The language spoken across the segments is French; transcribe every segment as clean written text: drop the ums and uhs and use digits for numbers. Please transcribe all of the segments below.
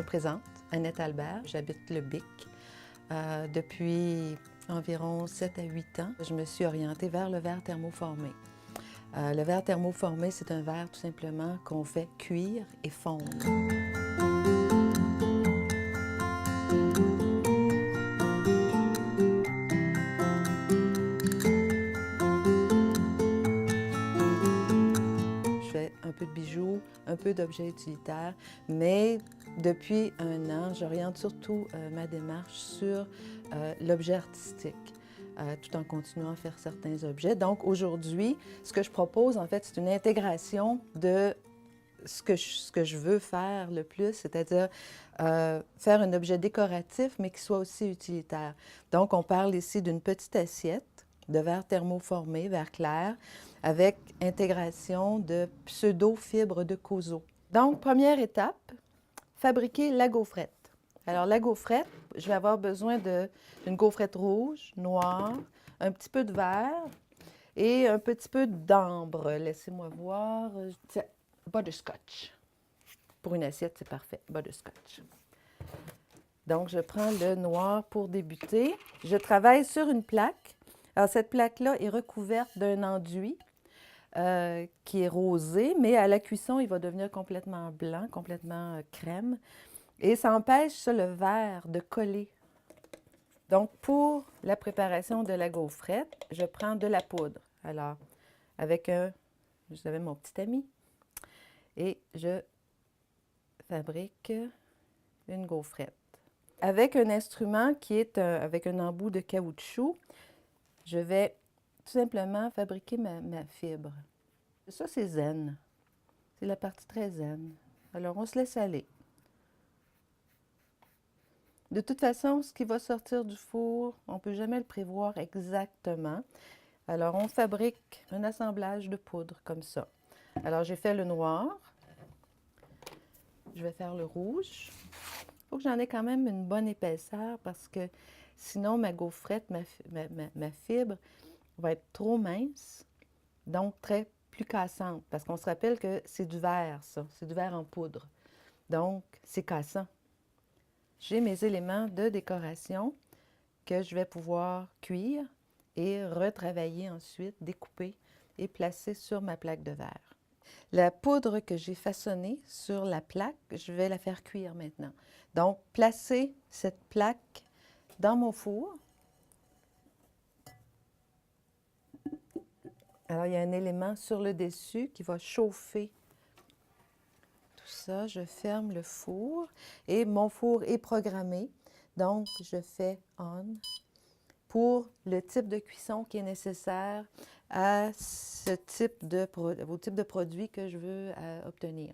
me présente, Annette Albert, j'habite le Bic. Depuis environ 7 à 8 ans, je me suis orientée vers le verre thermoformé. Le verre thermoformé, c'est un verre tout simplement qu'on fait cuire et fondre. Je fais un peu de bijoux, un peu d'objets utilitaires, mais depuis un an, j'oriente surtout ma démarche sur l'objet artistique, tout en continuant à faire certains objets. Donc aujourd'hui, ce que je propose, en fait, c'est une intégration de ce que je veux faire le plus, c'est-à-dire faire un objet décoratif, mais qui soit aussi utilitaire. Donc, on parle ici d'une petite assiette de verre thermoformé, verre clair, avec intégration de pseudo-fibres de Kozo. Donc, première étape, fabriquer la gaufrette. Alors, la gaufrette, je vais avoir besoin d'une gaufrette rouge, noire, un petit peu de verre et un petit peu d'ambre. Laissez-moi voir. Tiens, butterscotch. Pour une assiette, c'est parfait. Butterscotch. Donc, je prends le noir pour débuter. Je travaille sur une plaque. Alors, cette plaque-là est recouverte d'un enduit qui est rosé, mais à la cuisson, il va devenir complètement blanc, complètement crème. Et ça empêche ça, le verre de coller. Donc, pour la préparation de la gaufrette, je prends de la poudre. Alors, vous avez mon petit ami, et je fabrique une gaufrette. Avec un instrument qui est avec un embout de caoutchouc, je vais tout simplement fabriquer ma fibre. Ça, c'est zen. C'est la partie très zen. Alors, on se laisse aller. De toute façon, ce qui va sortir du four, on ne peut jamais le prévoir exactement. Alors, on fabrique un assemblage de poudre comme ça. Alors, j'ai fait le noir. Je vais faire le rouge. Il faut que j'en ai quand même une bonne épaisseur parce que sinon, ma gaufrette, ma fibre va être trop mince, donc plus cassante. Parce qu'on se rappelle que c'est du verre, ça. C'est du verre en poudre. Donc, c'est cassant. J'ai mes éléments de décoration que je vais pouvoir cuire et retravailler ensuite, découper et placer sur ma plaque de verre. La poudre que j'ai façonnée sur la plaque, je vais la faire cuire maintenant. Donc, placer cette plaque dans mon four. Alors, il y a un élément sur le dessus qui va chauffer tout ça. Je ferme le four et mon four est programmé. Donc, je fais on pour le type de cuisson qui est nécessaire à au type de produit que je veux obtenir.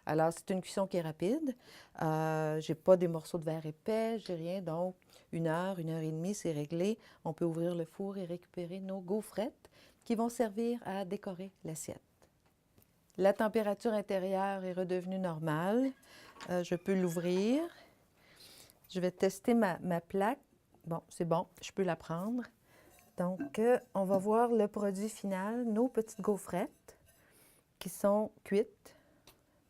Alors, c'est une cuisson qui est rapide. Je n'ai pas des morceaux de verre épais, j'ai rien. Donc, 1 heure et demie, c'est réglé. On peut ouvrir le four et récupérer nos gaufrettes qui vont servir à décorer l'assiette. La température intérieure est redevenue normale. Je peux l'ouvrir. Je vais tester ma plaque. Bon, c'est bon, je peux la prendre. Donc, on va voir le produit final, nos petites gaufrettes qui sont cuites,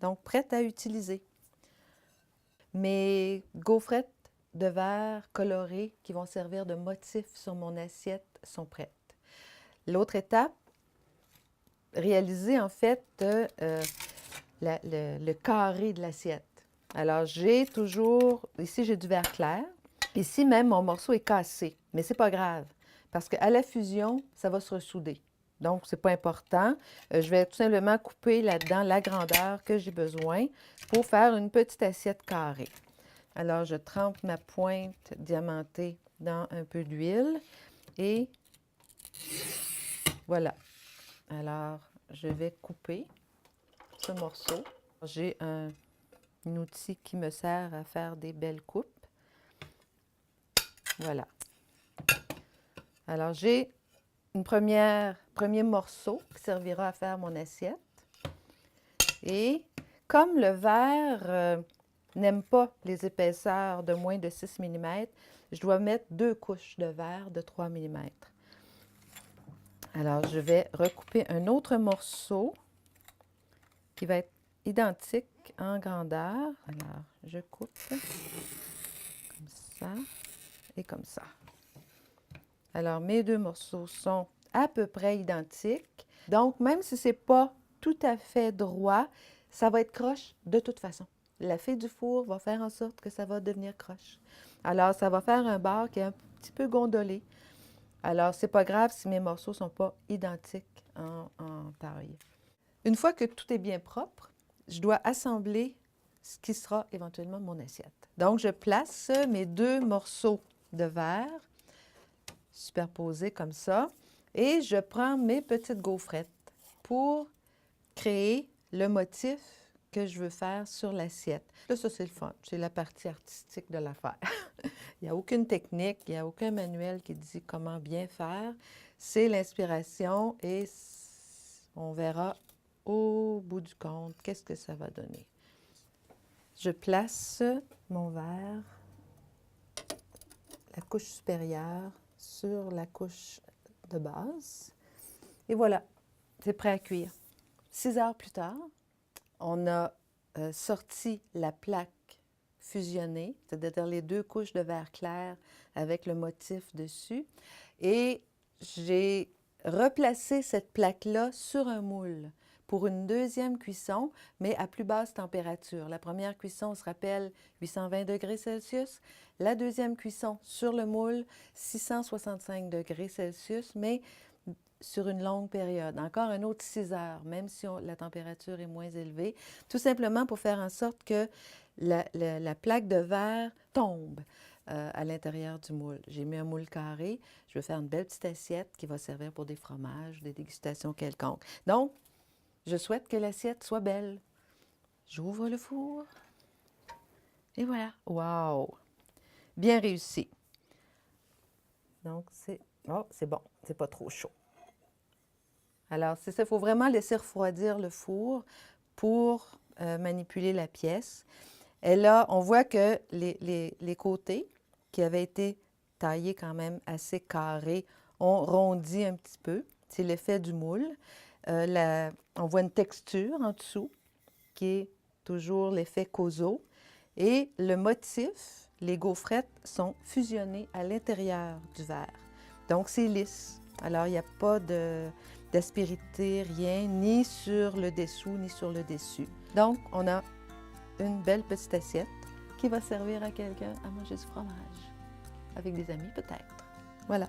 donc prêtes à utiliser. Mes gaufrettes de verre colorées qui vont servir de motif sur mon assiette sont prêtes. L'autre étape, réaliser en fait le carré de l'assiette. Alors, j'ai toujours, ici j'ai du verre clair. Ici même, mon morceau est cassé, mais c'est pas grave, parce qu'à la fusion, ça va se ressouder. Donc, c'est pas important. Je vais tout simplement couper là-dedans la grandeur que j'ai besoin pour faire une petite assiette carrée. Alors, je trempe ma pointe diamantée dans un peu d'huile et voilà. Alors, je vais couper ce morceau. J'ai un outil qui me sert à faire des belles coupes. Voilà. Alors, j'ai un premier morceau qui servira à faire mon assiette. Et comme le verre n'aime pas les épaisseurs de moins de 6 mm, je dois mettre 2 couches de verre de 3 mm. Alors, je vais recouper un autre morceau qui va être identiques en grandeur. Alors, je coupe comme ça et comme ça. Alors, mes deux morceaux sont à peu près identiques. Donc, même si ce n'est pas tout à fait droit, ça va être croche de toute façon. La fée du four va faire en sorte que ça va devenir croche. Alors, ça va faire un bord qui est un petit peu gondolé. Alors, c'est pas grave si mes morceaux ne sont pas identiques en taille. Une fois que tout est bien propre, je dois assembler ce qui sera éventuellement mon assiette. Donc, je place mes deux morceaux de verre superposés comme ça et je prends mes petites gaufrettes pour créer le motif que je veux faire sur l'assiette. Là, ça, c'est le fun. C'est la partie artistique de l'affaire. Il n'y a aucune technique, il n'y a aucun manuel qui dit comment bien faire. C'est l'inspiration et on verra au bout du compte qu'est-ce que ça va donner. Je place mon verre, la couche supérieure sur la couche de base. Et voilà, c'est prêt à cuire. 6 heures plus tard, on a sorti la plaque fusionnée, c'est-à-dire les deux couches de verre clair avec le motif dessus. Et j'ai replacé cette plaque-là sur un moule pour une deuxième cuisson, mais à plus basse température. La première cuisson, on se rappelle, 820 degrés Celsius. La deuxième cuisson sur le moule, 665 degrés Celsius, mais sur une longue période, encore un autre 6 heures, même si la température est moins élevée, tout simplement pour faire en sorte que la plaque de verre tombe à l'intérieur du moule. J'ai mis un moule carré, je vais faire une belle petite assiette qui va servir pour des fromages, des dégustations quelconques. Donc, je souhaite que l'assiette soit belle. J'ouvre le four et voilà. Wow! Bien réussi. Donc, c'est bon, c'est pas trop chaud. Alors, c'est ça, il faut vraiment laisser refroidir le four pour manipuler la pièce. Et là, on voit que les côtés, qui avaient été taillés quand même assez carrés, ont rondi un petit peu. C'est l'effet du moule. On voit une texture en dessous, qui est toujours l'effet Kozo. Et le motif, les gaufrettes, sont fusionnées à l'intérieur du verre. Donc, c'est lisse. Alors, il n'y a pas d'aspérité, rien, ni sur le dessous, ni sur le dessus. Donc, on a une belle petite assiette qui va servir à quelqu'un à manger du fromage. Avec des amis, peut-être. Voilà.